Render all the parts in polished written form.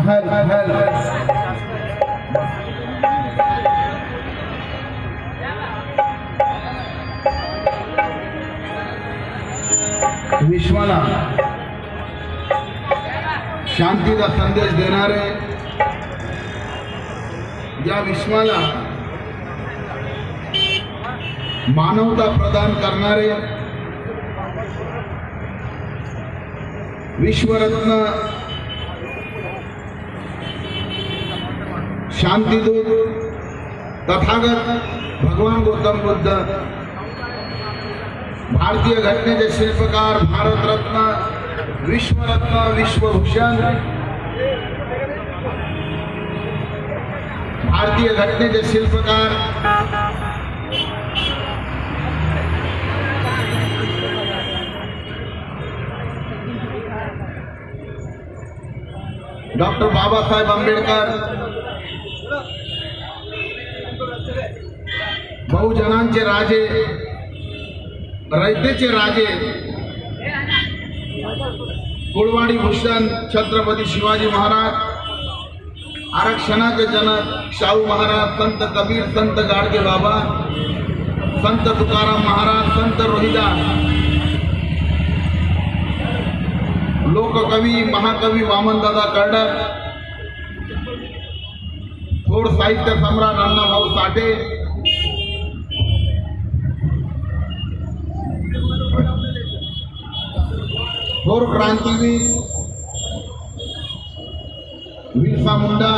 महल विश्वाला शांतीचा संदेश देणारे, या विश्वाला मानवता प्रदान करणारे, विश्वरत्न शांतिदूत तथागत भगवान गौतम बुद्ध, भारतीय घटनेचे शिल्पकार, भारतरत्न, विश्वरत्न, विश्वभूषण, भारतीय घटनेचे शिल्पकार डॉक्टर बाबासाहेब आंबेडकर, बहुजनांचे राजे, रयतेचे राजे, कुळवाडी भूषण छत्रपती शिवाजी महाराज, आरक्षणाचे जनक शाहू महाराज, संत कबीर, संत गाडगे बाबा, संत तुकाराम महाराज, संत रोहिदास, लोककवी महाकवी वामनदादा कर्डक, थोर साहित्य सम्राट अण्णाभाऊ साठे, थोर क्रांतीवीर बिरसा मुंडा,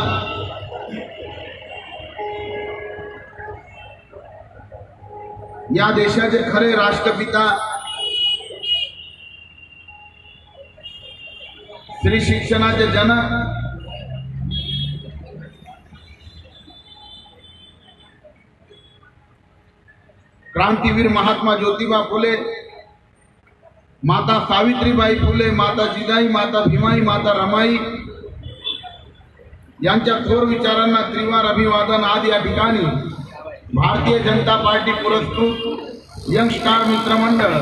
या देशाचे खरे राष्ट्रपिता स्त्री शिक्षणाचे जनक क्रांतीवीर महात्मा ज्योतिबा फुले, माता सावित्रीबाई फुले, माता जिजाई, माता भीमाई, माता रमाई यांच्या थोर विचारांना त्रिवार अभिवादन. आज या ठिकाणी भारतीय जनता पार्टी पुरस्कृत यंग स्टार मित्रमंडळ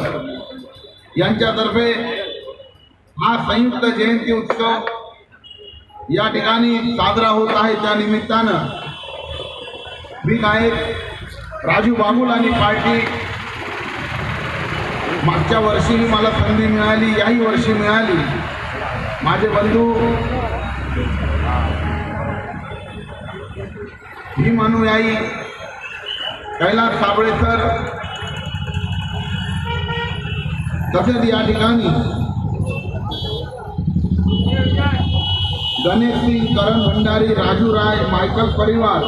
यांच्यातर्फे हा संयुक्त जयंती उत्सव या ठिकाणी साजरा होत आहे. त्या निमित्तानं मी गायक राजू बागुल आणि पार्टी, मागच्या वर्षी मला संधी मिळाली, याही वर्षी मिळाली. माझे बंधू भीम अनुयायी कैलास साबळे सर, तसेच या ठिकाणी गणेश सिंग, करण भंडारी, राजू राय, मायकल परिवार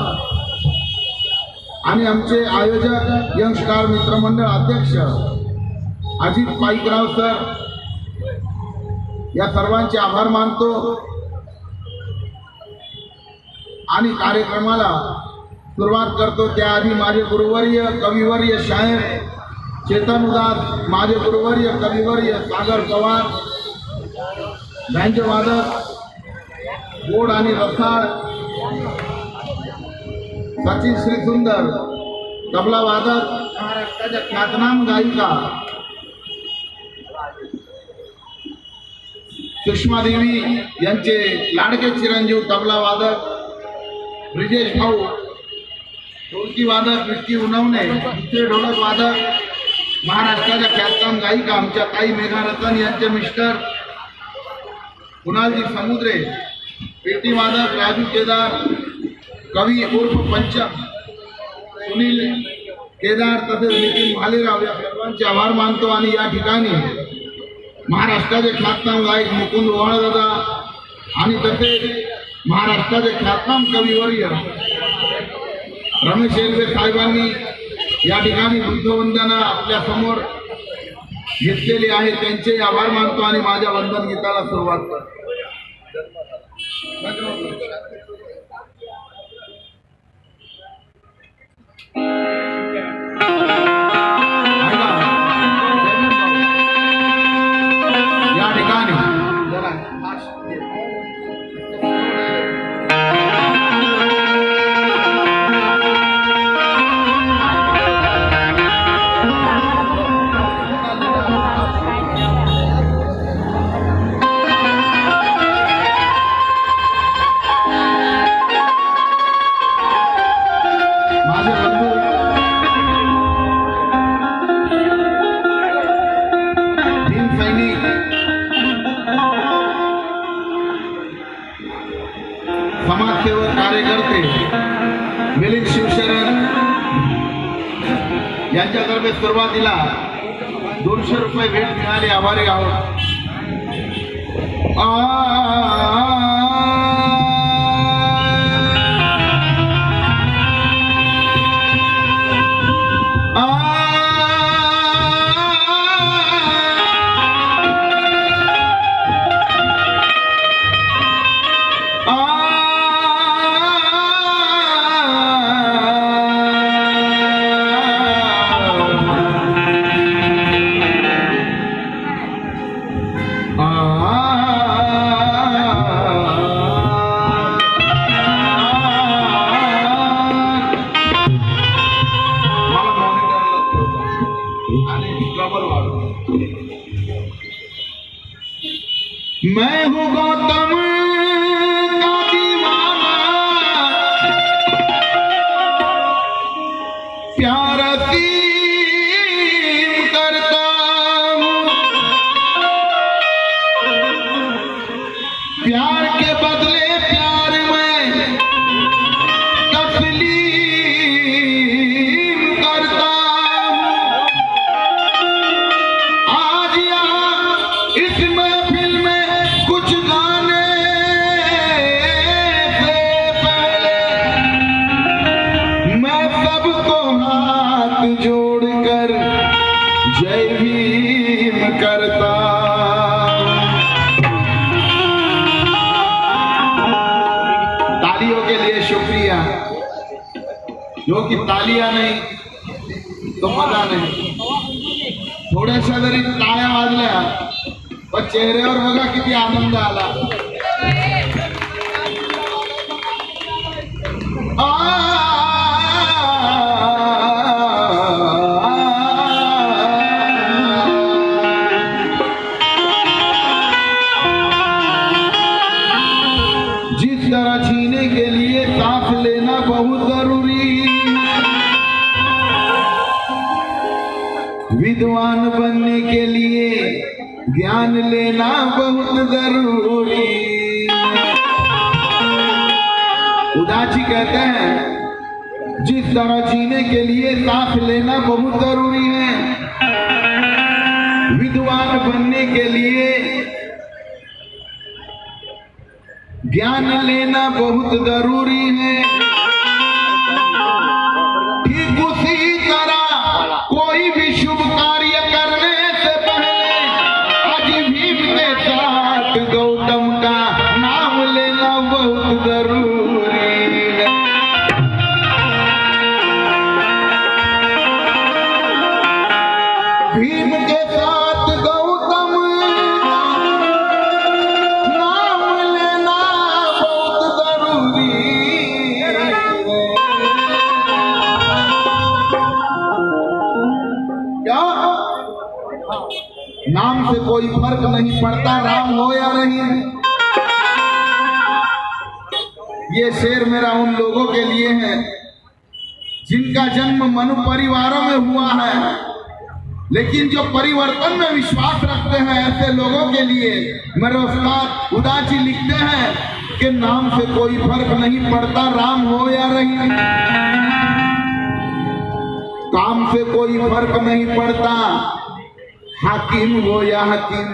आणि आमचे आयोजक यंग स्टार मित्रमंडळ अध्यक्ष अजित पाईकराव सर, या सर्वांचे आभार मानतो. आणि कार्यक्रमाला सुरुवात करतो त्याआधी माझे गुरुवर्य, कविवर्य, शायर चेतन उदास, माझे गुरुवर्य, कविवर्य सागर पवार, बँजोवादक गोड आणि रसाळ सचिन श्रीसुंदर, तबला वादक महाराष्ट्राच्या ख्यातनाम गायिका सुषमा देवी यांचे लाडके चिरंजीव तबला वादक ब्रिजेश भाऊ, ढोलकी वादक विष्टी उनवणे, दुसरे ढोलक वादक महाराष्ट्राच्या ख्यातनाम गायिका आमच्या ताई मेघा रतन यांचे मिस्टर कुणालजी समुद्रे, पेटी वादक राजू केदार, कवी उर्फ पंचम सुनील केदार, तसेच नितीन भालेराव या सर्वांचे आभार मानतो. आणि या ठिकाणी महाराष्ट्राचे ख्यातनाम गायक मुकुंद ओवाळदादा आणि तसेच महाराष्ट्राचे ख्यातनाम कविवर्य रमेश एलवे साहेबांनी या ठिकाणी बुद्धवंदना आपल्या समोर घेतलेली आहे, त्यांचे आभार मानतो आणि माझ्या वंदन गीताला सुरुवात करतो. या ठिकाणी जरा भीम सैनिक समाजसेवक कार्यकर्ते मिलिंद शिवशरण यांच्यातर्फे सुरुवातीला 200 रुपये भेट मिळाली. आभारी आहोत. मैं हूँ गौतम का दीवाना, प्यार असीम करता हूँ, प्यार के बदले प्यार मैं तस्लीम करता हूँ. आज यहाँ इस महफिल में कुछ गाने से पहले मैं सबको हाथ जोड़कर जय भीम करता. तालियों के लिए शुक्रिया. जो कि तालियां नहीं तो मजा नाही. थोड्याशा जरी टाळ्या वाजल्या पण चेहऱ्यावर बघा किती आनंद आला. जिस तरह जीने के लिए सांस लेना बहुत जरूरी, विद्वान बनने के लिए ज्ञान लेना बहुत जरूरी. उदासी कहते हैं जिस तरह जीने के लिए सांस लेना बहुत जरूरी है, विद्वान बनने के लिए ज्ञान लेना बहुत जरूरी है. ठीक उसी तरह कोई भी शुभ कार्य करने से पहले आज भीम के साथ गौतम का नाम लेना बहुत जरूरी है. भीम के साथ गौतम नाम लेना बहुत जरूरी है. क्या नाम से कोई फर्क नहीं पड़ता राम हो या नहीं. ये शेर मेरा उन लोगों के लिए है जिनका जन्म मनु परिवारों में हुआ है, लेकिन जो परिवर्तन में विश्वास रखते हैं ऐसे लोगों के लिए मेरे उस्ताद उदासी लिखते हैं कि नाम से कोई फर्क नहीं पड़ता राम हो या नहीं, काम से कोई फर्क नहीं पड़ता हाकिम हो या हकीम.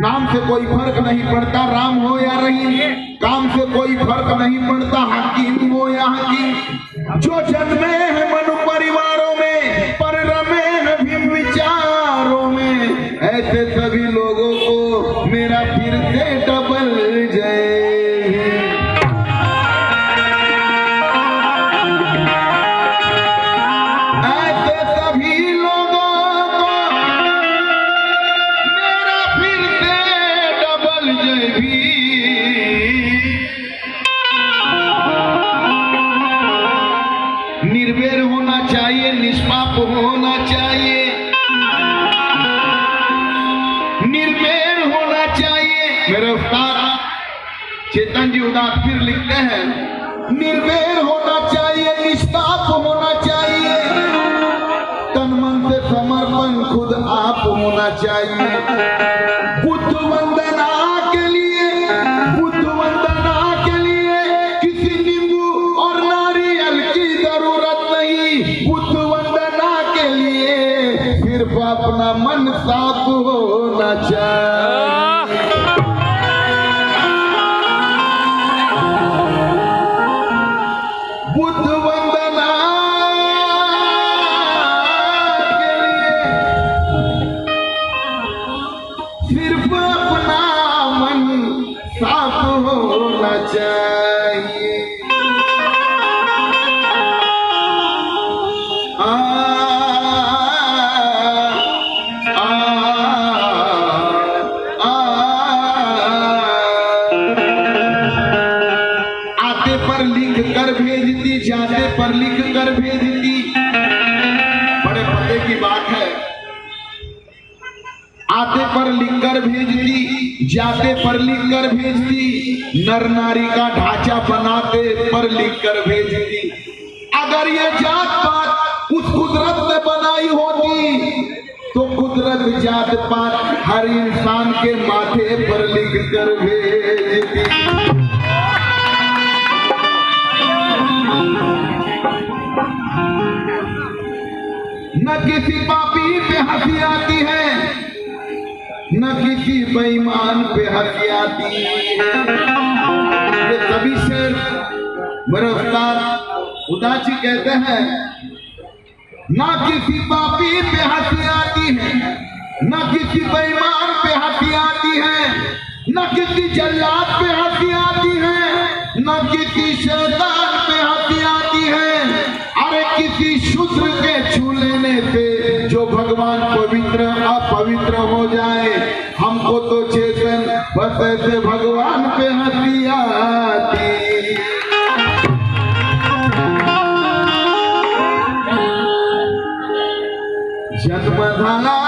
नाम से कोई फर्क नहीं पड़ता राम हो या रहीम, काम से कोई फर्क नहीं पड़ता हाकिम हो या हकीम. जो जन्मे हैं मनु परिवारों में पर रमे हैं भीम विचारों में, ऐसे सभी लोगों को मेरा फिर से डबल जय. ऐसे सभी लोगों को मेरा फिर से डबल जय भी. निर्भय होना चाहिए, निष्पाप होना चाहिए, निर्भय होना चाहिए. मेरे उस्ताद चेतन जी उदास फिर लिखते हैं निर्भय होना चाहिए, निष्पाप होना चाहिए, तन मन से समर्पण खुद आप होना चाहिए। बुद्ध वंदना के लिए, बुद्ध वंदना के लिए किसी नींबू और नारियल की जरूरत नहीं। बुद्ध वंदना के लिए सिर्फ अपना मन साफ होना चाहिए। बुद्ध वंदना के लिए सिर्फ अपना मन साफ होना चाहिए। आते पर लिख कर भेजती, जाते पर लिख कर भेजती, बड़े पते की बात है। आते पर लिख कर भेजती, जाते पर लिख कर भेजती, नर नारी का ढांचा बनाते पर लिख कर भेजती। अगर ये जात पात उस कुदरत ने बनाई होती तो कुदरत जात पात हर इंसान के माथे पर लिख कर भेजती। न किसी पापी पे हंसी आती है, न किसी बेईमान पे हंसी आती है। ये सभी शेर मेरे उस्ताद उदासी कहते हैं। न किसी पापी पे हंसी आती है, न किसी बेईमान पे हंसी आती है, न किसी जल्लाद पे हंसी आती है, न किसी शैतान पे हंसी आती है। अरे किसी शूद्र के छू लेने से जो भगवान पवित्र अपवित्र हो जाए, हमको तो चेतन बस ऐसे भगवान पे हंसी आती। जन्मधारा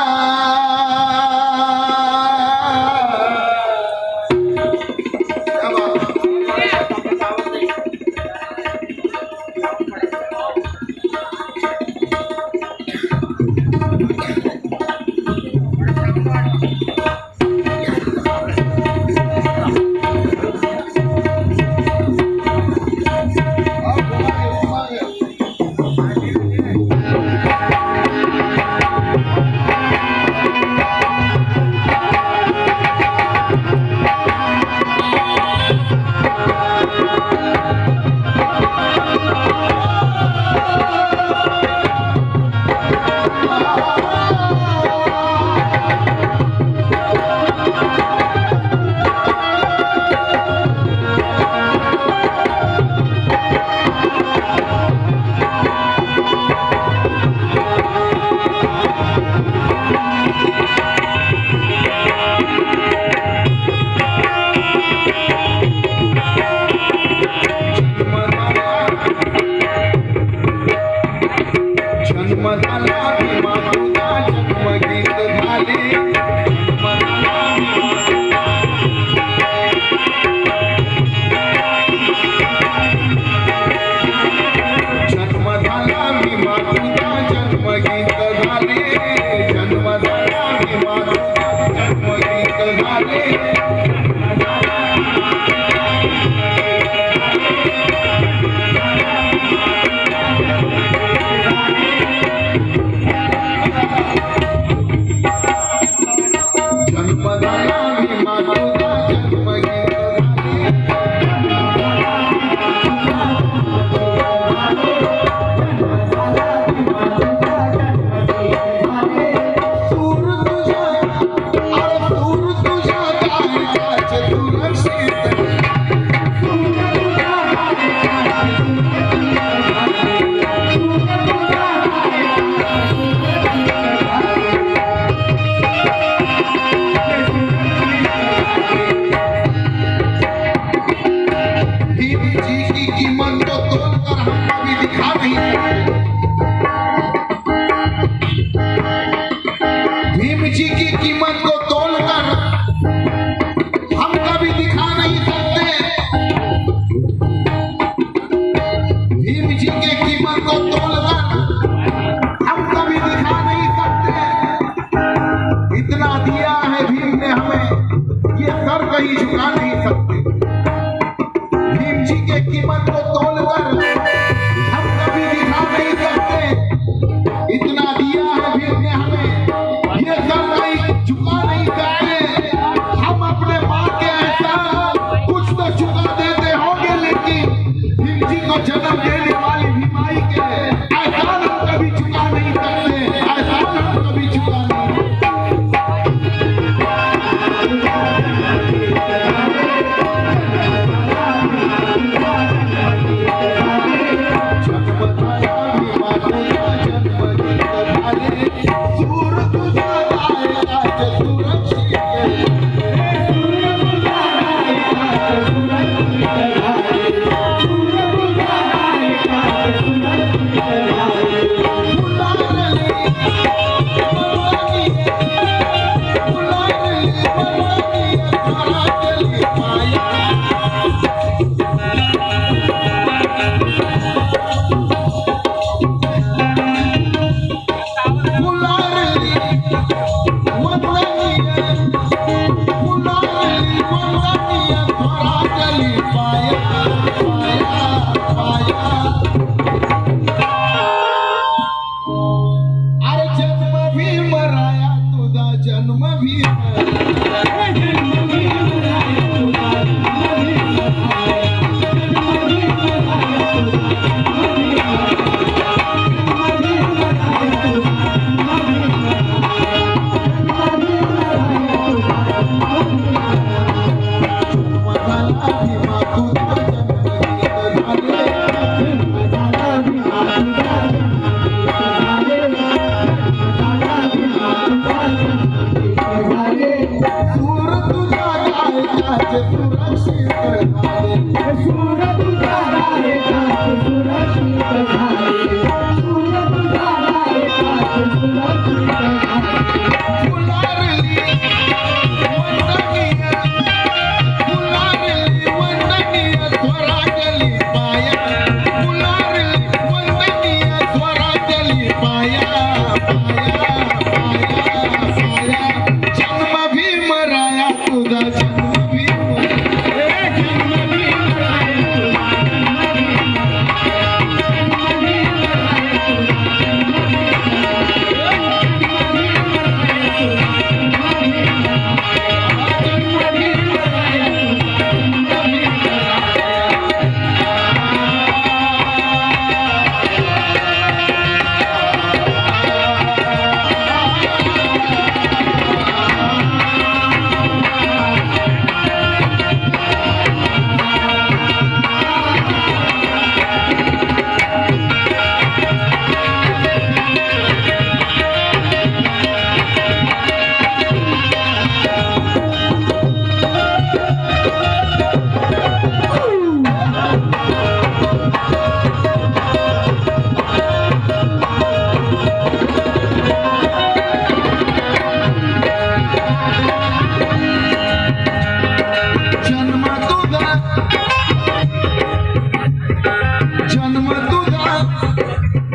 भीम जी के कीमत को तोलकर हम कभी दिखा नहीं सकते। जन्म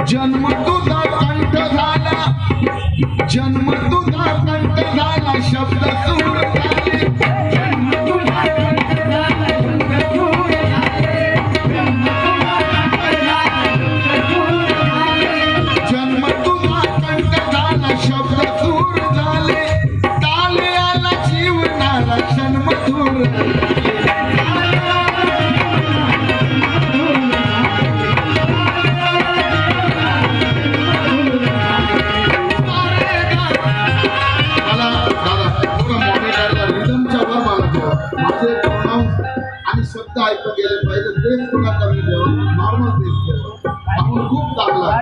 जन्म तुझा कंठ झाला, जन्म तुझा कंठ झाला, शब्द सूर झाले. जन्म तुझा कंठ झाला, शब्द सूर झाले. जन्म तुझा कंठ झाला, शब्द सूर झाले. ताले आला जीवनाला क्षण मधुर. आणि शब्द ऐकून गेले पाहिजे, तेच तुला कमी ठेव, नॉर्मल तेच ठेव, आपण खूप चांगला.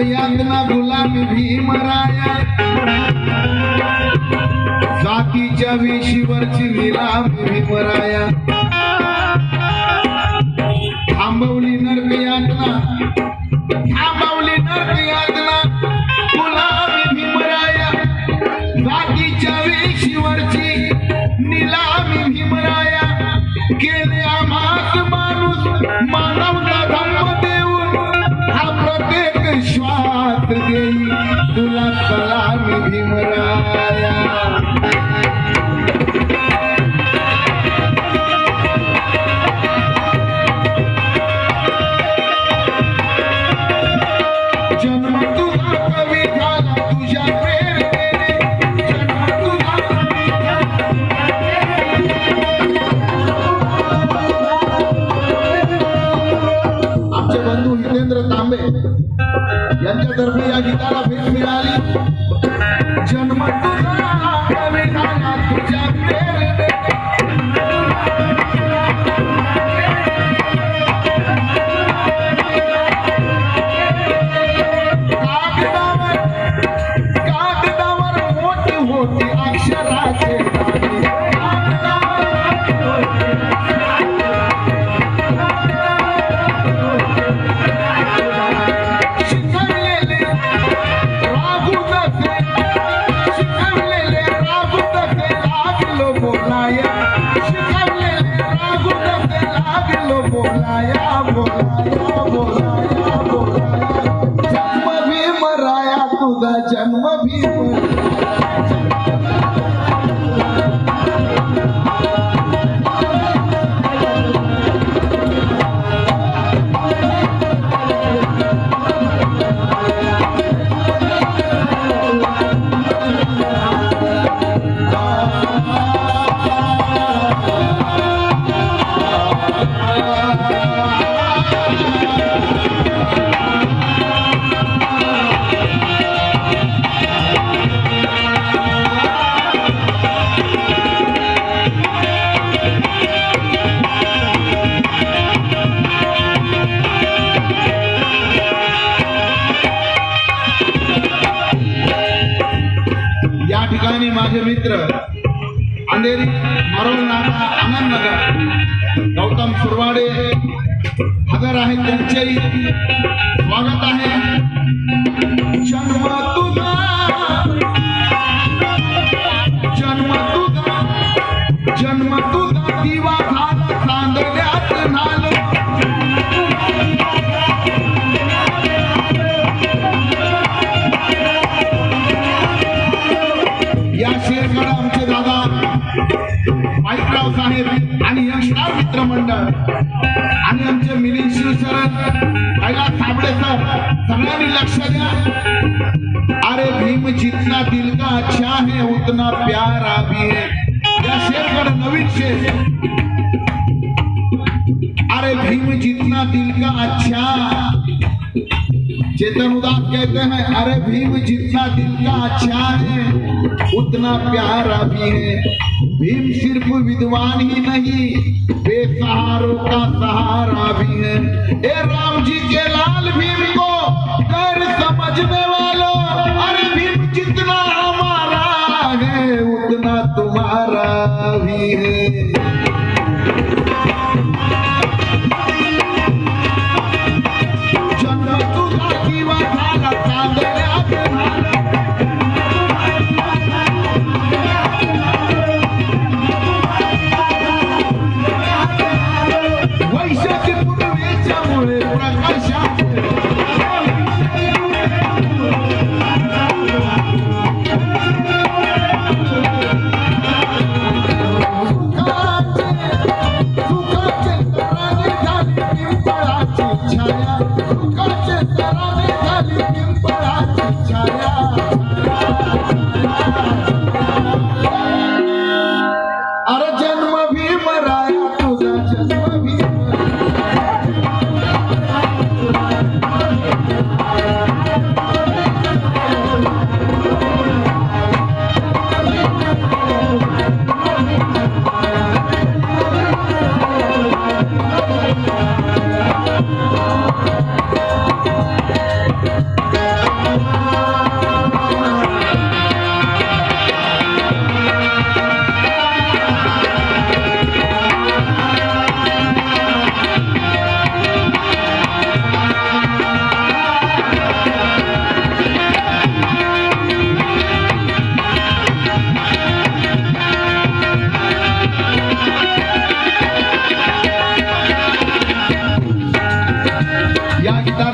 यातना गुलामी भीमराया जातीच्या वेशीवरची निलामी भीमराया थांबवली नरक यातना गुलामी भीमराया जातीच्या वेशीवरची निलामी भीमराया केले आम्हास माणूस मानवता धम्म देऊन हा प्रत्येक श्वास देई तुला सलामी भीमराया जन्म तुझा कवी झाला तुझ्या प्रेरणेने जन्म तुझा आमचे बंधू हितेंद्र तांबे यांच्यातर्फे या गीताला भेट मिळाली जन्म तुझा कवी झाला तुझ्या प्रेरणेने कागदावर मोठी होती अक्षराचे शिकवलेले रागू तसे लागलो बोलाया शिकवलेले रागू तसे लागलो बोलाया जन्म भीमराया तुझा जन्म या ठिकाणी माझे मित्र अंधेरी मरोळ नाका आनंद नगर गौतम सुरवाडे हजर आहेत त्यांचेही स्वागत आहे जन्म तुझा दिवा झाला चांदण्यात नालो या शेरगड आमचे दादा माईकराव साहेब आणि यशराव मित्र मंडळ आणि आमचे मिलिंद शिवशरण कैलास साबळे सर सगळ्यांनी लक्ष द्या अरे भीम जितना दिल का अच्छा है उतना प्यारा भी है या शेरगड नवीन शेर अरे भीम जितना दिल का अच्छा चेतन उदास कहते हैं अरे भीम जितना दिल का अच्छा है उतना प्यारा भी है भीम सिर्फ विद्वान ही नहीं बेसहारों का सहारा भी है ए राम जी के लाल भीम को कर समझने वालों अरे भीम जितना हमारा है उतना तुम्हारा भी है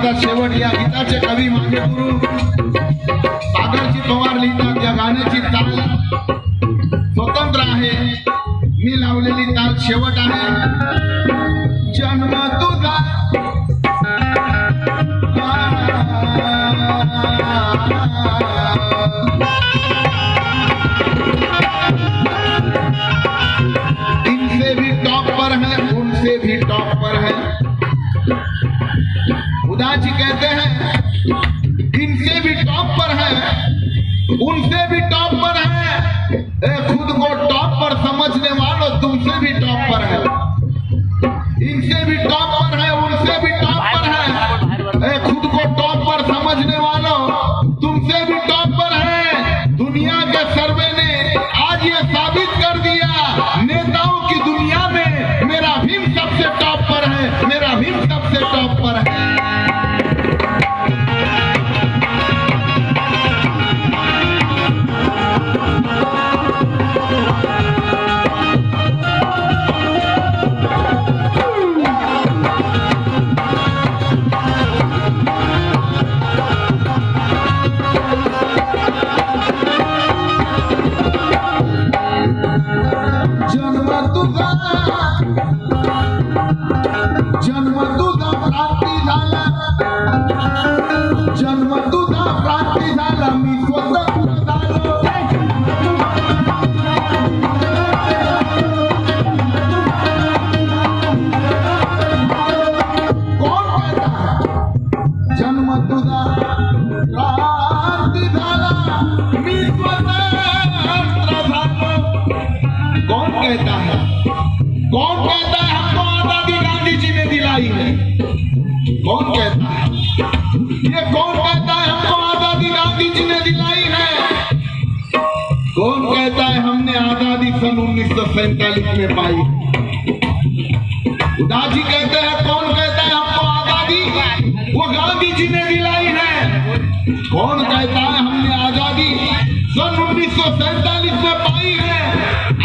गाण्याचा शेवट या गीताचे कवी माझे गुरु सागरजी पवार लिहितात. या गाण्याची ताल स्वतंत्र आहे, मी लावलेली ताल शेवट आहे. जन्म तुझा इनसे भी टॉप पर है, उनसे भी टॉप पर है. उदासी कहते हैं इनसे भी टॉप पर है, उनसे भी टॉप पर है. खुद को टॉप पर समझने वालों तुमसे भी टॉप पर है. इनसे भी टॉप पर है, उनसे भी टॉप पर है. खुद को टॉप पर समझने वालों तुमसे भी टॉप पर है. दुनिया के सर्वे ने आज ये साबित कर दिया, नेताओं की दुनिया में मेरा भीम सबसे टॉप पर है, मेरा भीम सबसे टॉप पर है. जन्म तुझा क्रांती झाला, जन्म तुझा क्रांती झाला, मी स्वतंत्र झालो. कोण कहता जन्म तुझा क्रांती झाला, मी स्वतंत्र झालो. कौन कहता है, कौन कहता है हमको आजादी गांधी जी ने दिलाई है? कौन कहता है ये, कौन कहता है हमको आजादी गांधी जी ने दिलाई है? कौन कहता है हमने आजादी सन 1947 में पाई? उदासी कहते हैं कौन कहता है हमको आजादी वो गांधी जी ने दिलाई है? कौन कहता है हमने आजादी सन 1947 में पाई है?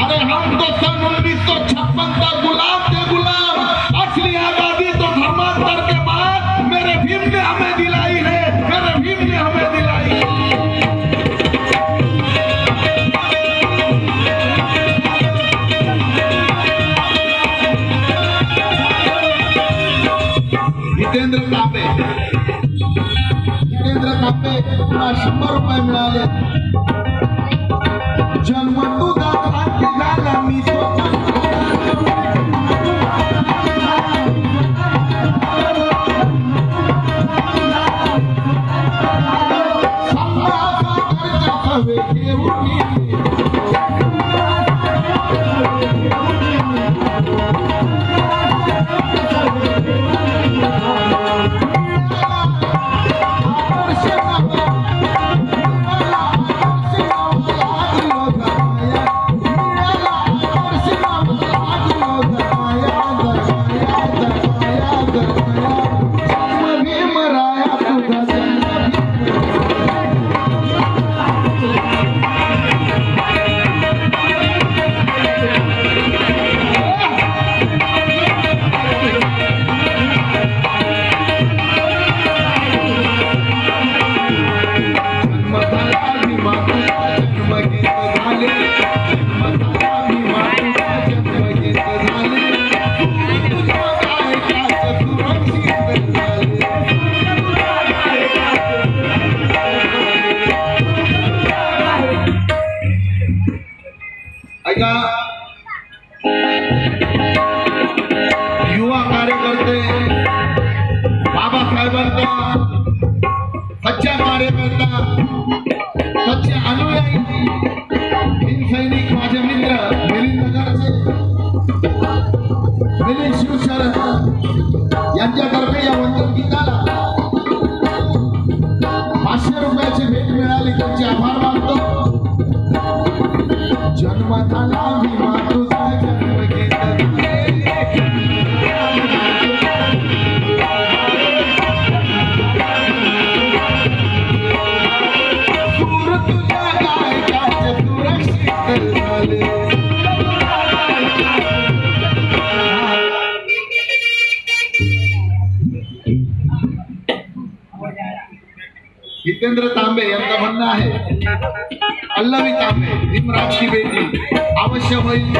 अरे हम तो सन 1956 तक गुलाम थे, गुलाम. असली आजादी तो धर्मांतर के बाद मेरे भीम ने हमें दिलाई है, मेरे भीम ने हमें दिलाई है. जितेंद्र तापे, जितेंद्र तापे तुला 100 रुपये मिळाले. जन्म तुझा क्रांती झाला, मी स्वतंत्र. युवा कार्यकर्ते बाबासाहेबांचा सच्चा कार्यकर्ता, सच्चे अनुयायी हिंद सैनिक माझे मित्र मिलिंद नगरचे मिलिंद शिवशरण यांच्यातर्फे या वंदन गीताला 500 रुपयाची भेट मिळाली, त्यांचे आभार मानतो. जन्म झाला भीमा तुझा, जन्म घेतला सूर तुझ्या गायकाचे सुरक्षित झाले. देवेंद्र तांबे यांचं म्हणणं आहे, पल्लवी तांबे भीमराजची बेटी अवश्य होईल.